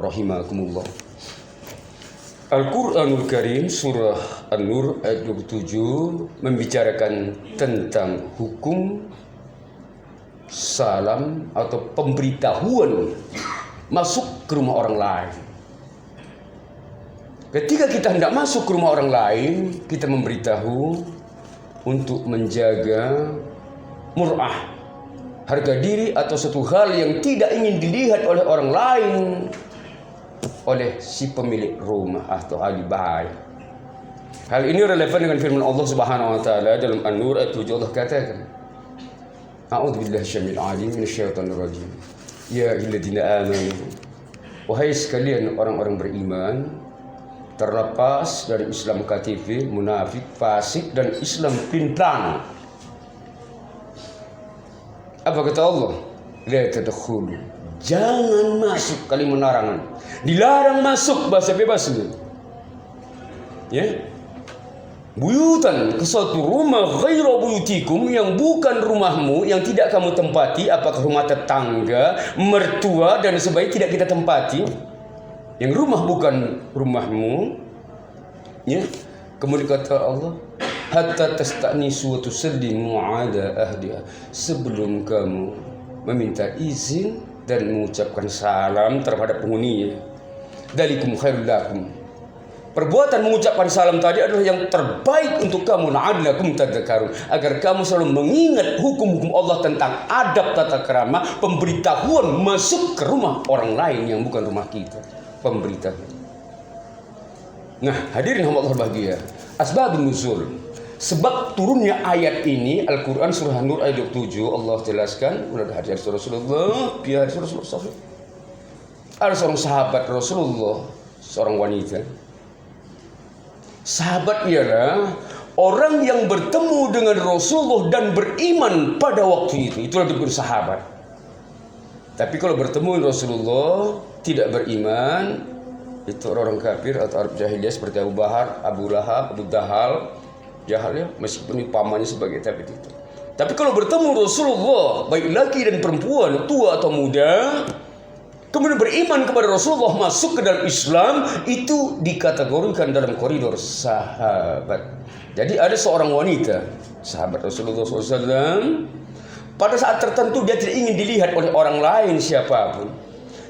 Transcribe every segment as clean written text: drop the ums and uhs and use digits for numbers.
rahimakumullah. Al-Quranul Karim surah An-Nur ayat 27 membicarakan tentang hukum salam atau pemberitahuan masuk ke rumah orang lain. Ketika kita hendak masuk ke rumah orang lain, kita memberitahu untuk menjaga mur'ah, harga diri atau suatu hal yang tidak ingin dilihat oleh orang lain oleh si pemilik rumah atau ahli bahaya. Hal ini relevan dengan firman Allah Subhanahu wa taala dalam An-Nur ayat 7. Allah katakan, A'udzubillahi syamil alim minasyaitonir rajim. Ya ayyuhalladzina amanu, wahai sekalian orang-orang beriman, terlepas dari Islam KTP, munafik, fasik, dan Islam pintang. Apa kata Allah? La tadkhulu, jangan masuk, kalimat larangan. Dilarang masuk, bahasa bebasnya. Ya. Buyutan, ke suatu rumah ghairu buyutikum, yang bukan rumahmu, yang tidak kamu tempati, apakah rumah tetangga, mertua dan sebagainya, tidak kita tempati. Yang rumah bukan rumahmu, ya. Kemudian kata Allah, hatta tasta'nisu wa tusallimu ala ahliha, sebelum kamu meminta izin dan mengucapkan salam terhadap penghuninya. Dalikum khairul lakum, perbuatan mengucapkan salam tadi adalah yang terbaik untuk kamu, la'allakum tadhakkarun, agar kamu selalu mengingat hukum-hukum Allah tentang adab tata krama, pemberitahuan masuk ke rumah orang lain yang bukan rumah kita, pemberitahuan. Nah, hadirin hamba Allah bahagia, asbabun nuzul, sebab turunnya ayat ini, Al-Quran surah Nur ayat 27, Allah jelaskan, mulai hadis Rasulullah, biar Rasulullah, ada seorang sahabat Rasulullah, seorang wanita. Sahabat ialah orang yang bertemu dengan Rasulullah dan beriman pada waktu itu, itulah disebut sahabat. Tapi kalau bertemu dengan Rasulullah tidak beriman, itu orang kafir atau Arab jahiliyah seperti Abu Bahar, Abu Lahab, Abu Dahal, Jahal, ya, meskipun pamannya sebagai tabib itu. Tapi kalau bertemu Rasulullah, baik laki dan perempuan, tua atau muda, kemudian beriman kepada Rasulullah, masuk ke dalam Islam, itu dikategorikan dalam koridor sahabat. Jadi ada seorang wanita, sahabat Rasulullah SAW, pada saat tertentu dia tidak ingin dilihat oleh orang lain siapapun.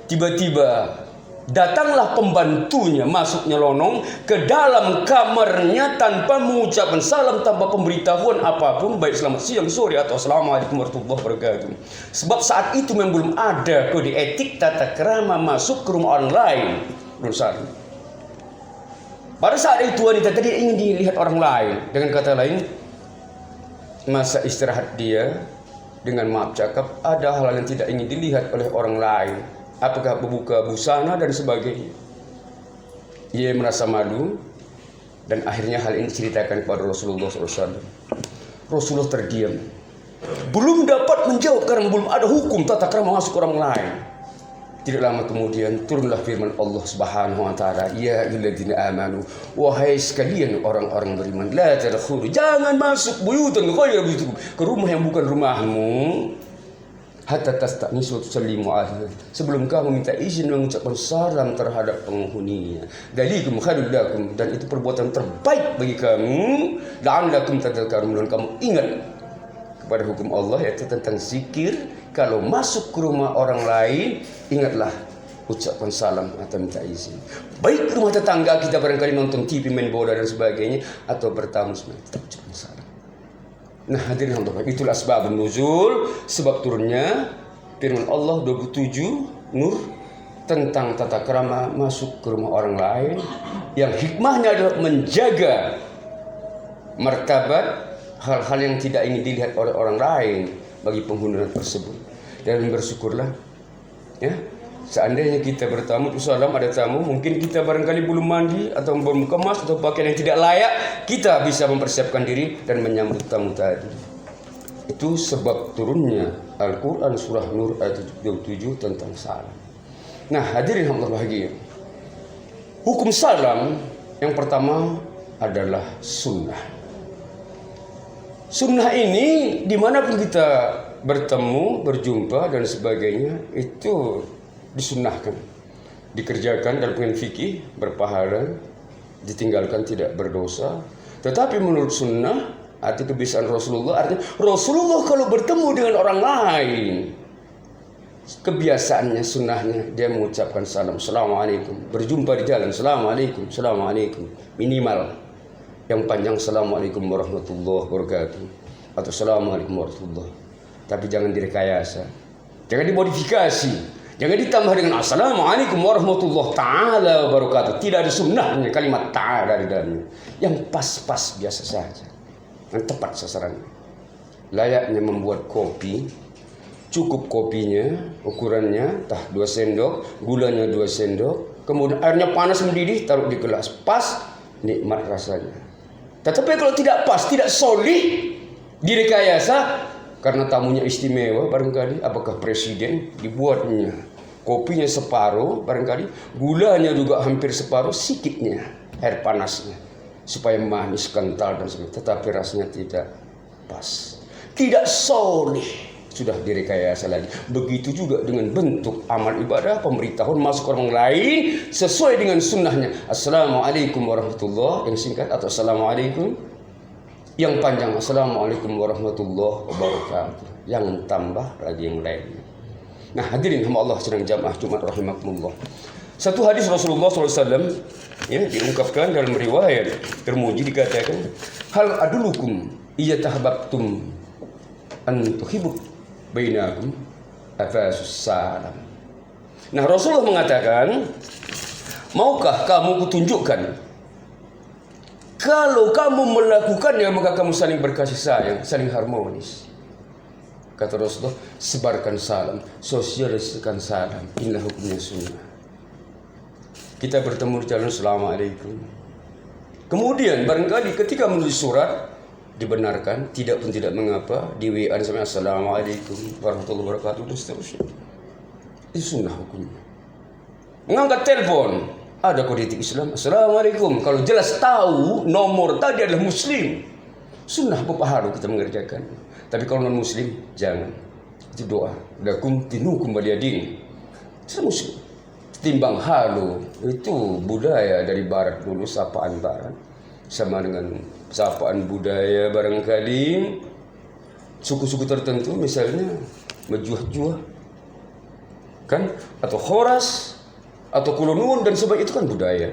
Tiba-tiba datanglah pembantunya, masuk nyelonong ke dalam kamarnya tanpa mengucapkan salam, tanpa pemberitahuan apapun, baik selamat siang, sore, atau assalamualaikum warahmatullahi wabarakatuh. Sebab saat itu memang belum ada kode etik tata krama masuk ke rumah orang lain. Belum saat itu. Pada saat itu wanita tadi ingin dilihat orang lain. Dengan kata lain, masa istirahat dia, dengan maaf cakap, ada hal yang tidak ingin dilihat oleh orang lain. Apakah membuka busana dan sebagainya. Ia merasa malu dan akhirnya hal ini diceritakan kepada Rasulullah SAW. Rasulullah terdiam, belum dapat menjawab karena belum ada hukum tata krama masuk orang lain. Tidak lama kemudian turunlah firman Allah Subhanahu wa taala, ya ayyuhalladzina amanu, wahai sekalian orang-orang beriman, la tadkhulu, jangan masuk buyutan ghairu buyutikum, ke rumah yang bukan rumahmu, hatta tasta'nisu wa tusallimu alaihi, sebelum kamu minta izin mengucapkan salam terhadap penghuninya. Dalikum khairul lakum, dan itu perbuatan terbaik bagi kamu, la'allakum tadhakkarun, dan kamu ingat kepada hukum Allah, yaitu tentang zikir. Kalau masuk ke rumah orang lain, ingatlah ucapkan salam atau minta izin. Baik rumah tetangga kita barangkali nonton TV, main bola dan sebagainya, atau bertamu sebenarnya, kita ucapkan salam. Nah, hadirin Allah, itulah asbabun nuzul, sebab turunnya firman Allah 27 Nur tentang tata krama masuk ke rumah orang lain, yang hikmahnya adalah menjaga martabat hal-hal yang tidak ingin dilihat oleh orang lain bagi penghuni tersebut. Dan bersyukurlah, ya, seandainya kita bertamu, salam ada tamu, mungkin kita barangkali belum mandi atau belum kemas atau pakaian yang tidak layak, kita bisa mempersiapkan diri dan menyambut tamu tadi. Itu sebab turunnya Al-Quran surah Nur ayat 27 tentang salam. Nah, hadirin Allah bahagia, hukum salam yang pertama adalah sunnah. Sunnah ini dimanapun kita bertemu, berjumpa dan sebagainya, itu disunnahkan. dikerjakan dalam pengertian fikih berpahala, ditinggalkan tidak berdosa. Tetapi menurut sunnah, arti kebiasaan Rasulullah, artinya Rasulullah kalau bertemu dengan orang lain, kebiasaannya, sunnahnya, dia mengucapkan salam, assalamualaikum. Berjumpa di jalan, assalamualaikum, assalamualaikum. Minimal. Yang panjang, assalamualaikum warahmatullahi wabarakatuh. Atau assalamualaikum warahmatullahi. Tapi jangan direkayasa. Jangan dimodifikasi. Jangan ditambah dengan assalamualaikum warahmatullahi ta'ala wabarakatuh. Tidak ada sunnahnya kalimat ta'ala di dalamnya. Yang pas-pas biasa saja. Yang tepat sasarannya. Layaknya membuat kopi. Cukup kopinya, ukurannya 2 sendok, gulanya 2 sendok, kemudian airnya panas mendidih, taruh di gelas, pas, nikmat rasanya. Tetapi kalau tidak pas, tidak solih, direkayasa, karena tamunya istimewa barangkali, apakah presiden, dibuatnya kopinya separuh barangkali, gulanya juga hampir separuh, sikitnya air panasnya, supaya manis, kental dan sebagainya, tetapi rasanya tidak pas, tidak solih. Sudah direkayasa lagi. Begitu juga dengan bentuk amal ibadah, pemberitahuan masuk orang lain sesuai dengan sunnahnya. Assalamualaikum warahmatullahi, yang singkat, atau assalamualaikum yang panjang, assalamualaikum warahmatullahi wabarakatuh, yang tambah lagi yang lainnya. Nah, hadirin hamba Allah sedang jamaah Jumat rahimakumullah. Satu hadis Rasulullah SAW diungkapkan dalam riwayat Tirmidzi, dikatakan, hal adulukum iya tahabbtum an tuhibbu bainakum afasus salam. Nah, Rasulullah mengatakan, maukah kamu kutunjukkan, kalau kamu melakukannya maka kamu saling berkasih sayang, saling harmonis. Kata Rasulullah, sebarkan salam, sosialisasikan salam, inilah hukumnya sunnah. Kita bertemu di jalan, assalamualaikum. Kemudian barangkali ketika menulis surat dibenarkan, tidak pun tidak mengapa, di WA sampai assalamualaikum warahmatullahi wabarakatuh dan seterusnya. Itu sunnah hukumnya. Mengangkat telepon, ada kode etik Islam, assalamualaikum, kalau jelas tahu nomor tadi adalah muslim, sunnah berpahala kita mengerjakan. Tapi kalau non muslim, jangan. Itu doa, lakum dinukum waliyadin, itu muslim. Timbang halu, itu budaya dari barat dulu, sapaan barat, sama dengan sapaan budaya barangkali suku-suku tertentu, misalnya mejuah-juah kan, atau khoras, atau kulonun dan sebagainya, itu kan budaya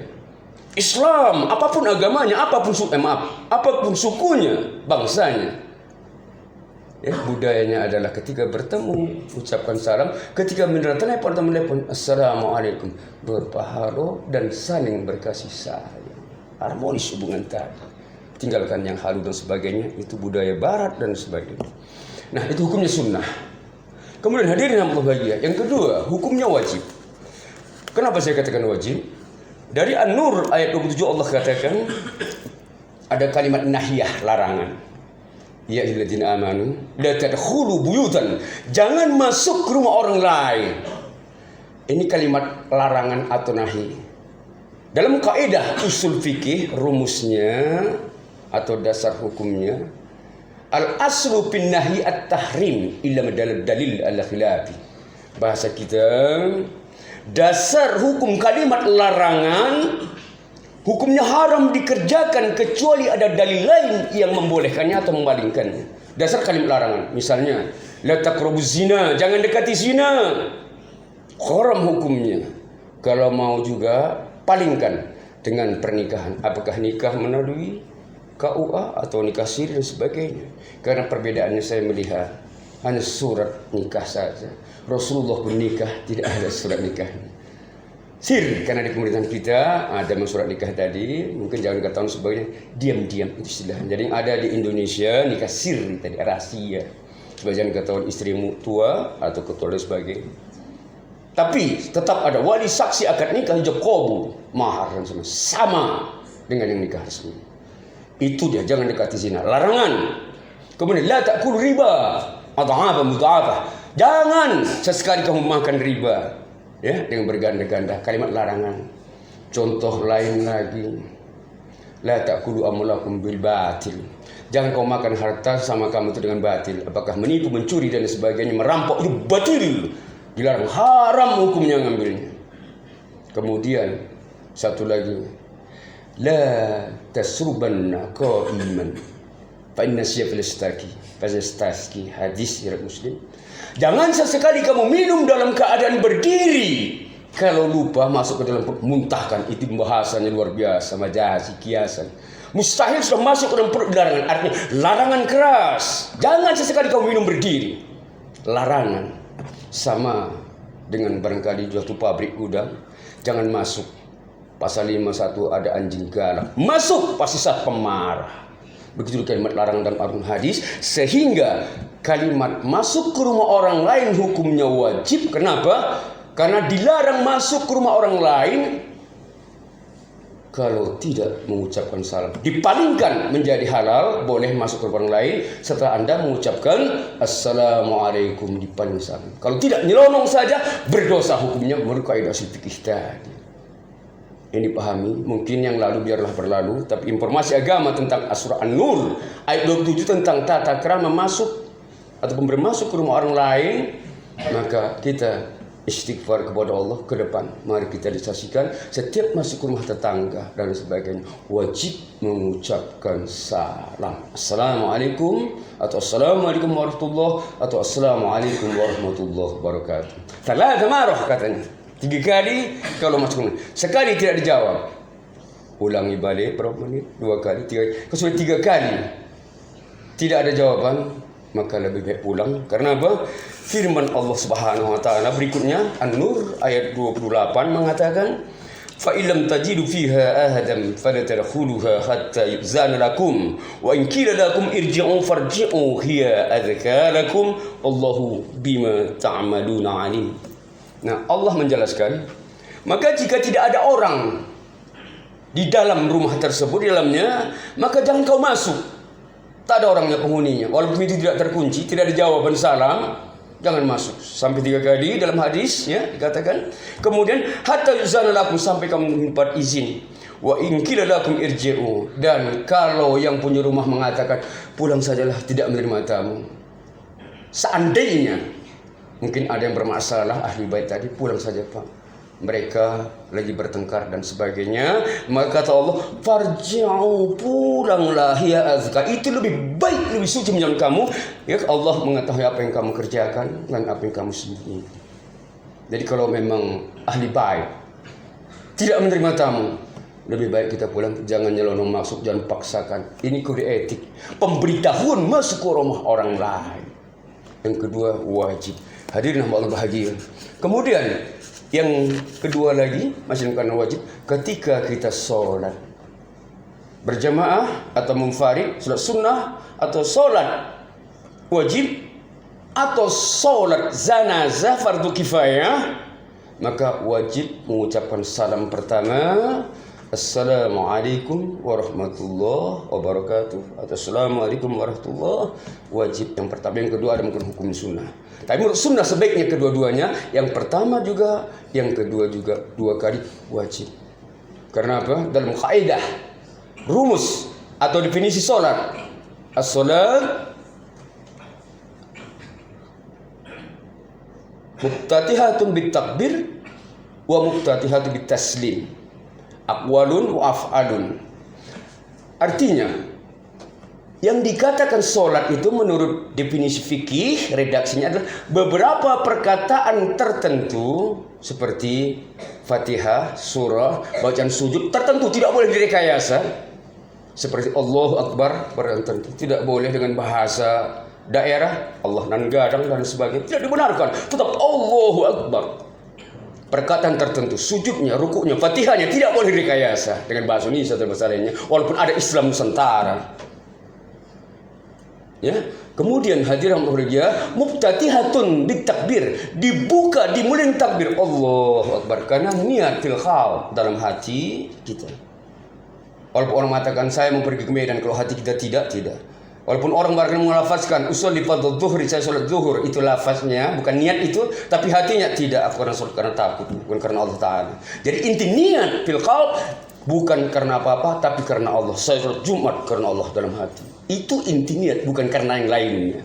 Islam. Apapun agamanya, apapun sukunya, bangsanya, budayanya adalah ketika bertemu ucapkan salam, ketika menerima telepon assalamualaikum, berpahala dan saling berkasih sayang, harmonis hubungan tadi. Tinggalkan yang halu dan sebagainya, itu budaya barat dan sebagainya. Nah, itu hukumnya sunnah. Kemudian hadirin yang berbahagia, yang kedua, hukumnya wajib. Kenapa saya katakan wajib? Dari An-Nur ayat 27 Allah katakan ada kalimat nahiyah, larangan. Ya ayyuhalladzina amanu la tadkhulu buyutan, jangan masuk ke rumah orang lain. Ini kalimat larangan atau nahi. Dalam kaidah usul fikih, rumusnya atau dasar hukumnya, al-aslu fin nahyi at-tahrim illa dalil ala khilafi. Bahasa kita, dasar hukum kalimat larangan, hukumnya haram dikerjakan kecuali ada dalil lain yang membolehkannya atau memalingkannya. Dasar kalimat larangan, misalnya la taqrabuz zina, jangan dekati zina, haram hukumnya. Kalau mau juga palingkan dengan pernikahan, apakah nikah melalui KUA atau nikah siri dan sebagainya. Karena perbedaannya saya melihat hanya surat nikah saja. Rasulullah pun nikah tidak ada surat nikahnya. Sir, karena di pemerintahan kita ada surat nikah tadi, mungkin jangan ketahuan sebagainya, diam-diam itu istilahnya. Jadi yang ada di Indonesia nikah siri tadi, rahasia, supaya jangan ketahuan istrimu tua atau ketua dan sebagainya. Tapi tetap ada wali saksi akad nikah, hijab qabul, mahar dan sebagainya, sama dengan yang nikah resmi. Itu dia, jangan dekati zina, larangan. Kemudian la ta'kul riba adhafa mudhafah, jangan sesekali kamu makan riba dengan berganda-ganda, kalimat larangan. Contoh lain lagi, la ta'kulu amwalakum bil batil, jangan kau makan harta sama kamu itu dengan batil, apakah menipu, mencuri dan sebagainya, merampok, itu batil, dilarang, haram hukumnya ngambilnya. Kemudian satu lagi, la tasrubanna qa'iman fa inna syafil istaki, hadis riwayat Muslim. Jangan sesekali kamu minum dalam keadaan berdiri. Kalau lupa masuk ke dalam perut, muntahkan. Itu pembahasannya luar biasa, majazi, kiasan. Mustahil sudah masuk ke dalam perut, larangan. Artinya larangan keras. Jangan sesekali kamu minum berdiri. Larangan. Sama dengan barangkali suatu pabrik gudang, jangan masuk. Pasal 51 ada anjing galak. Masuk pasti saat pemarah. Begitu kalimat larangan dalam Al-Quran hadis, sehingga kalimat masuk ke rumah orang lain hukumnya wajib. Kenapa? Karena dilarang masuk ke rumah orang lain kalau tidak mengucapkan salam. Dipalingkan menjadi halal, boleh masuk ke rumah orang lain setelah Anda mengucapkan Assalamualaikum, dipaling salam. Kalau tidak, nyelonong saja, berdosa hukumnya menurut kaidah fikih tadi. Ini dipahami, mungkin yang lalu biarlah berlalu, tapi informasi agama tentang Surah An-Nur ayat 27 tentang tata krama masuk ataupun bermasuk ke rumah orang lain, maka kita istighfar kepada Allah ke depan. Mari kita disaksikan setiap masuk ke rumah tetangga dan sebagainya wajib mengucapkan salam. Assalamualaikum atau Assalamualaikum warahmatullahi atau Assalamualaikum warahmatullahi wabarakatuh. Thalatha marah katanya. 3 kali kalau masuk rumah. Sekali tidak dijawab, ulangi balik berapa menit, 2 kali, 3 kali. Kalau sudah 3 kali tidak ada jawaban, maka lebih baik pulang. Karena apa? Firman Allah Subhanahu wa taala berikutnya, An-Nur ayat 28 mengatakan, fa illam tajidu fiha ahadan fala tadkhuluha hatta yu'zana lakum wa in qila lakum irji'u farji'u hiya azka lakum Allahu bima ta'maluna alim. Nah, Allah menjelaskan, maka jika tidak ada orang di dalam rumah tersebut, di dalamnya, maka jangan kau masuk. Tak ada orangnya, penghuninya. Walaupun itu tidak terkunci, tidak ada jawaban salam, jangan masuk. Sampai 3 kali dalam hadis ya dikatakan. Kemudian hatta yuzana lakum, sampai kamu mendapat izin. Wa in qila lakum irji'u, dan kalau yang punya rumah mengatakan pulang sajalah, tidak menerima tamu. Seandainya mungkin ada yang bermasalah, ahli bait tadi, pulang saja Pak, mereka lagi bertengkar dan sebagainya, maka kata Allah, farji'u, pulanglah, ya azka, itu lebih baik, lebih suci menurut kamu. Ya, Allah mengetahui apa yang kamu kerjakan dan apa yang kamu sembunyikan. Jadi kalau memang ahli bait tidak menerima tamu, lebih baik kita pulang, jangan nyelonong masuk, jangan paksakan. Ini kode etik, pemberitahuan masuk ke rumah orang lain. Yang kedua, wajib. Hadirin Allah bahagia. Kemudian yang kedua lagi, masih karena wajib, ketika kita sholat berjamaah atau munfarid, sholat sunnah atau sholat wajib atau sholat zanazah fardu kifayah, maka wajib mengucapkan salam pertama, Assalamualaikum warahmatullahi wabarakatuh, atau Assalamualaikum warahmatullahi, wajib yang pertama. Yang kedua ada mungkin hukum sunnah. Tapi menurut sunnah sebaiknya kedua-duanya, yang pertama juga, yang kedua juga 2 kali wajib. Karena apa? Dalam kaidah, rumus atau definisi sholat, as-sholat muftatihatun bitakbir wa muftatihatun bitaslim, aqwalun wa af'alun. Artinya, yang dikatakan sholat itu menurut definisi fikih, redaksinya adalah beberapa perkataan tertentu seperti Fatihah, surah, bacaan sujud tertentu, tidak boleh direkayasa. Seperti Allahu Akbar tertentu, tidak boleh dengan bahasa daerah, Allah nan gadang dan sebagainya, tidak dibenarkan. Tetap Allahu Akbar. Perkataan tertentu, sujudnya, rukuknya, Fatihahnya tidak boleh direkayasa dengan bahasa Indonesia atau bahasa lainnya, walaupun ada Islam Nusantara. Ya, kemudian hadirin berbahagia, muftatihatun bitakbir, dibuka, dimulai takbir Allahu Akbar, karena niat tilkhal dalam hati kita. Walaupun orang mengatakan saya mau pergi ke Medan, kalau hati kita tidak. Walaupun orang barangkali melafazkan usolli fardhu zuhri, saya sholat zuhur, itu lafaznya, bukan niat itu, tapi hatinya tidak, aku karena sholat karena takut, bukan karena Allah Ta'ala. Jadi inti niat fil qalb bukan karena apa-apa, tapi karena Allah. Saya sholat Jumat karena Allah dalam hati. Itu inti niat, bukan karena yang lainnya.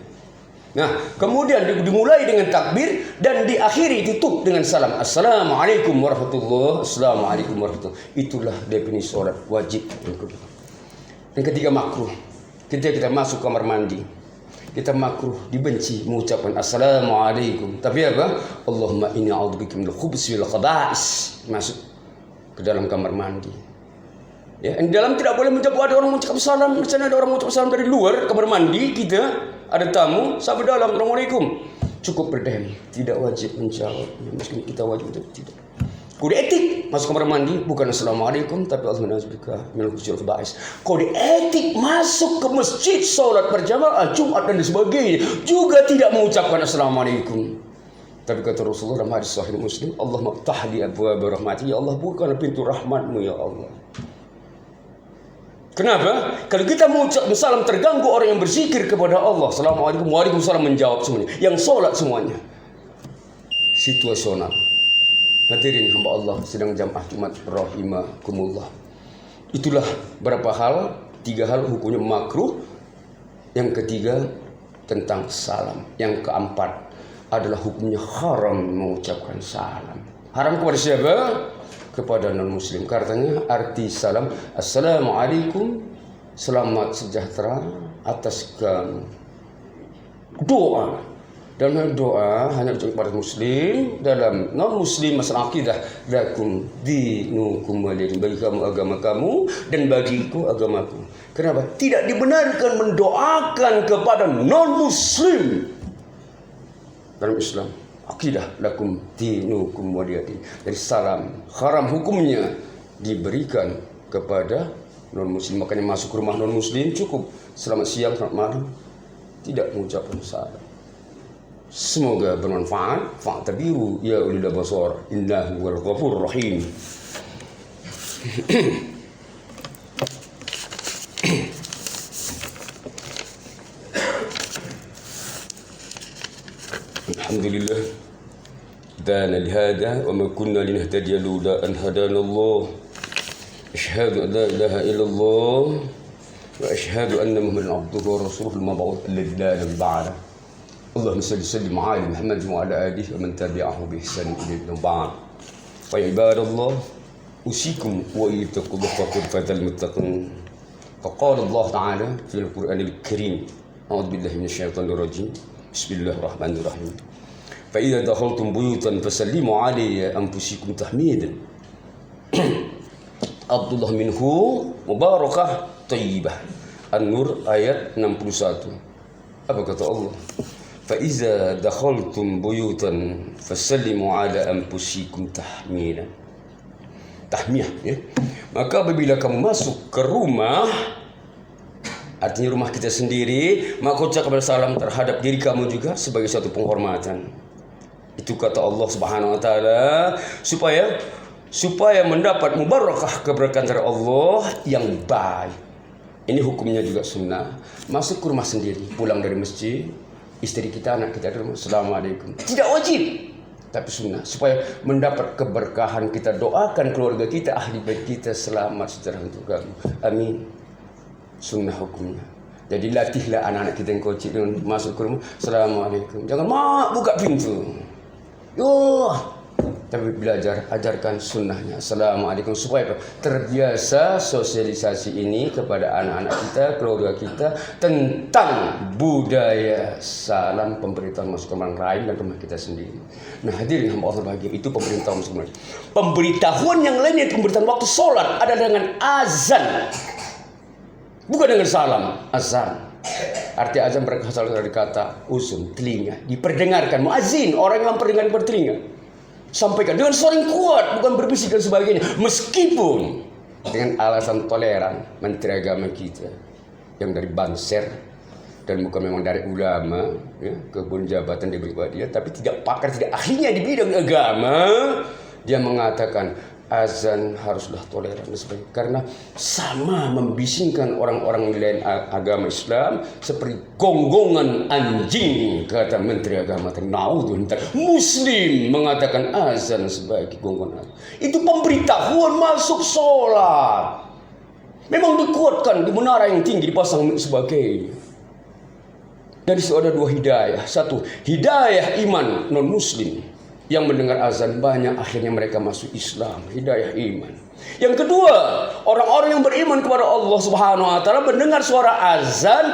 Nah, kemudian dimulai dengan takbir dan diakhiri tutup dengan salam. Assalamualaikum warahmatullahi wabarakatuh. Assalamualaikum warahmatullahi wabarakatuh. Itulah definisi sholat wajib. Yang ketiga makruh. Ketika kita masuk kamar mandi, kita makruh, dibenci mengucapkan assalamualaikum. Tapi apa? Allahumma inni a'udzubika minal khubuthi wal khaba'is. Masuk ke dalam kamar mandi. Ya, di dalam tidak boleh menjawab, ada orang mengucap salam, di sana ada orang mengucap salam dari luar kamar mandi kita, ada tamu, sampai dalam assalamualaikum. Cukup berdiri, tidak wajib menjawab. Ya, meskipun kita wajib untuk tidak. Kode etik masuk kamar mandi bukan assalamualaikum, tapi Allahumma minal khubuthi wal khaba'is. Kode etik masuk ke masjid salat berjamaah Jumat dan sebagainya juga tidak mengucapkan assalamualaikum. Tapi kata Rasulullah dalam hadis sahih Muslim, Allahumma ftahli abwaaba rahmati, ya Allah bukalah pintu rahmatmu ya Allah. Kenapa? Kalau kita mengucap salam terganggu orang yang berzikir kepada Allah, assalamualaikum, waalaikumsalam, menjawab semuanya, yang sholat semuanya. Situasional. Hadirin hamba Allah sedang jamaah Jumat rahimakumullah. Itulah berapa hal, 3 hal hukumnya makruh. Yang ketiga tentang salam. Yang keempat adalah hukumnya haram mengucapkan salam. Haram kepada siapa? Kepada non-muslim. Katanya arti salam, assalamualaikum, selamat sejahtera atas kamu. Doa. Dalam doa hanya kepada muslim, dalam non-muslim masalah akidah, lakum dinukum waliyadin, bagi kamu agama kamu dan bagiku agamaku. Kenapa? Tidak dibenarkan mendoakan kepada non-muslim dalam Islam. Akidah lakum dinukum waliyadin. Dari salam haram hukumnya diberikan kepada non-muslim. Makanya masuk ke rumah non-muslim cukup selamat siang, selamat malam, tidak mengucapkan salam. Semoga bermanfaat. Fa'tabiru ya ulil absar, innahu wal ghafurur rahim. Alhamdulillah. Dana lihada wa ma kunna linahtadiya lawla an hadana Allah. Asyhadu an la ilaha illallah wa asyhadu anna Muhammadan abduhu wa rasuluhu al-mab'uth alladhi la ilaha ba'da. Allahumma salli sallim ala Muhammad wa ala alihi wa man tabi'ahu bi ihsan ila yaumil ba'd. Wa ibadallah usikum wa ittaqullaha faqad fatal muttaqin. Faqala Allah ta'ala fil Qur'anil Karim. A'udzu billahi minasyaitonir rajim. Bismillahirrahmanirrahim. Fa idza dakhaltum buyutan fasallimu 'ala anfusikum tahmidan. Abdullah minhu mubarakah thayyibah. An-Nur ayat 61. Apa kata Allah? Fa iza dakhaltum buyutan fasallimu 'ala anfusikum tahmidan. Tahmiyah, ya. Maka apabila kamu masuk ke rumah, artinya rumah kita sendiri, maka ucapkan salam terhadap diri kamu juga sebagai suatu penghormatan. Itu kata Allah Subhanahu wa taala supaya mendapat mubarakah keberkahan dari Allah yang baik. Ini hukumnya juga sunnah. Masuk ke rumah sendiri, pulang dari masjid, istri kita, anak kita di rumah, assalamualaikum. Tidak wajib, tapi sunnah. Supaya mendapat keberkahan, kita doakan keluarga kita, ahli bait kita selamat sejahtera untuk kamu. Amin. Sunnah hukumnya. Jadi latihlah anak-anak kita yang kecil dengan masuk ke rumah, assalamualaikum. Jangan buka pintu. Tapi belajar, ajarkan sunnahnya, assalamualaikum, supaya terbiasa sosialisasi ini kepada anak-anak kita, keluarga kita, tentang budaya salam, pemberitahuan masuk ke orang lain dan rumah kita sendiri. Nah hadirin hamba Allah bahagia, itu pemberitahuan masuk ke orang lain. Pemberitahuan yang lainnya, pemberitahuan waktu sholat adalah dengan azan, bukan dengan salam. Azan, arti azan berasal dari kata uzun, telinga, diperdengarkan. Muazin, orang yang memperdengarkan bertelinga, sampaikan dengan suara yang kuat, bukan berbisik dan sebagainya. Meskipun dengan alasan toleran, Menteri Agama kita yang dari Banser dan bukan memang dari ulama, ya, kebun jabatan diberi kepada dia, tapi tidak pakar, tidak ahlinya di bidang agama, dia mengatakan azan haruslah toleran dan sebagainya, karena sama membisingkan orang-orang lain agama Islam seperti gonggongan anjing, kata Menteri Agama. Naudzubillah, Muslim mengatakan azan sebagai gonggongan. Itu pemberitahuan masuk sholat. Memang dikuatkan di menara yang tinggi, dipasang sebagainya. Dari situ ada dua hidayah. Satu, hidayah iman non-muslim yang mendengar azan banyak akhirnya mereka masuk Islam, hidayah iman. Yang kedua, orang-orang yang beriman kepada Allah Subhanahu wa taala mendengar suara azan,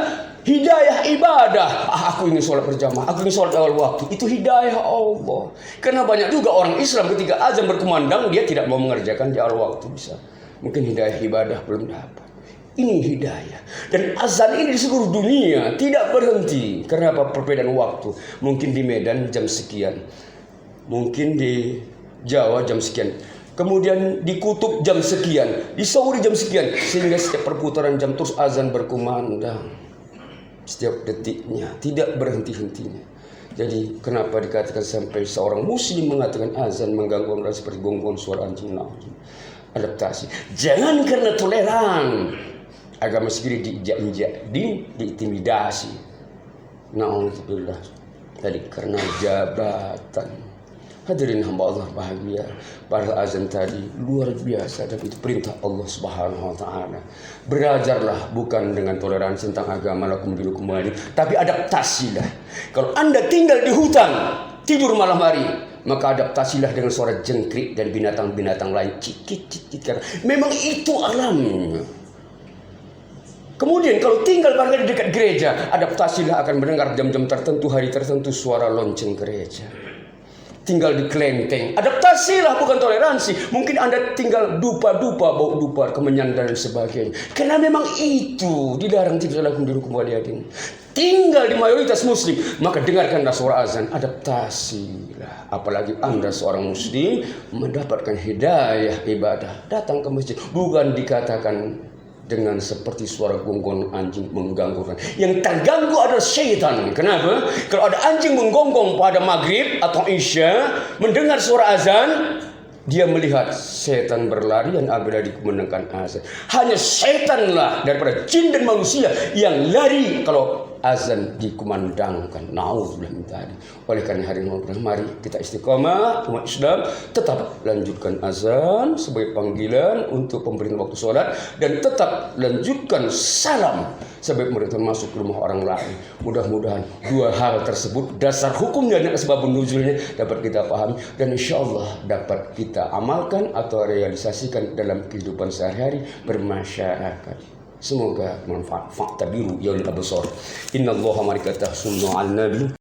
hidayah ibadah. Aku ingin sholat berjamaah, aku ingin sholat awal waktu. Itu hidayah Allah. Karena banyak juga orang Islam ketika azan berkumandang dia tidak mau mengerjakan di awal waktu bisa. Mungkin hidayah ibadah belum dapat. Ini hidayah. Dan azan ini di seluruh dunia tidak berhenti. Karena apa? Perbedaan waktu. Mungkin di Medan jam sekian, mungkin di Jawa jam sekian, kemudian di Kutub jam sekian, di Saudi jam sekian, sehingga setiap perputaran jam terus azan berkumandang setiap detiknya, tidak berhenti-hentinya. Jadi kenapa dikatakan sampai seorang muslim mengatakan azan mengganggu orang seperti gonggongan suara anjing laut? Adaptasi. Jangan karena toleran agama sendiri diinjak-injak, diintimidasi. Na'udzubillah. Tadi karena jabatan. Hadirin hamba Allah bahagia, pada azan tadi luar biasa, dan itu perintah Allah Subhanahu wa taala. Belajarlah bukan dengan toleransi tentang agama lakum dinukum wali, tapi adaptasilah. Kalau Anda tinggal di hutan, tidur malam hari, maka adaptasilah dengan suara jengkrik dan binatang-binatang lain cicit-cicit, karena memang itu alamnya. Kemudian kalau tinggal pada di dekat gereja, adaptasilah akan mendengar jam-jam tertentu, hari tertentu suara lonceng gereja. Tinggal di kelenteng, adaptasilah bukan toleransi. Mungkin Anda tinggal dupa-dupa, bau dupa, kemenyan dan sebagainya. Karena memang itu dilarang, tidak lakum dinukum waliyadin. Tinggal di mayoritas muslim, maka dengarkanlah suara azan, adaptasilah. Apalagi Anda seorang muslim mendapatkan hidayah ibadah, datang ke masjid, bukan dikatakan dengan seperti suara gonggong anjing mengganggu. Yang terganggu adalah syaitan. Kenapa? Kalau ada anjing menggonggong pada maghrib atau isya, mendengar suara azan, dia melihat setan berlari dan apabila dikumandangkan azan. Hanya setanlah daripada jin dan manusia yang lari kalau azan dikumandangkan. Nauzubillah min dzalik. Oleh karena hari ini mari kita istiqamah umat Islam, tetap lanjutkan azan sebagai panggilan untuk pemberian waktu sholat, dan tetap lanjutkan salam sebagai mereka masuk ke rumah orang lain. Mudah-mudahan dua hal tersebut, dasar hukumnya dan sebab nuzulnya, dapat kita pahami dan insya Allah dapat kita amalkan atau realisasikan dalam kehidupan sehari-hari bermasyarakat. Semoga manfaat. Fa'tabiru ya ulil absar. Innallaha malaikatahu yusholluna 'alan nabi.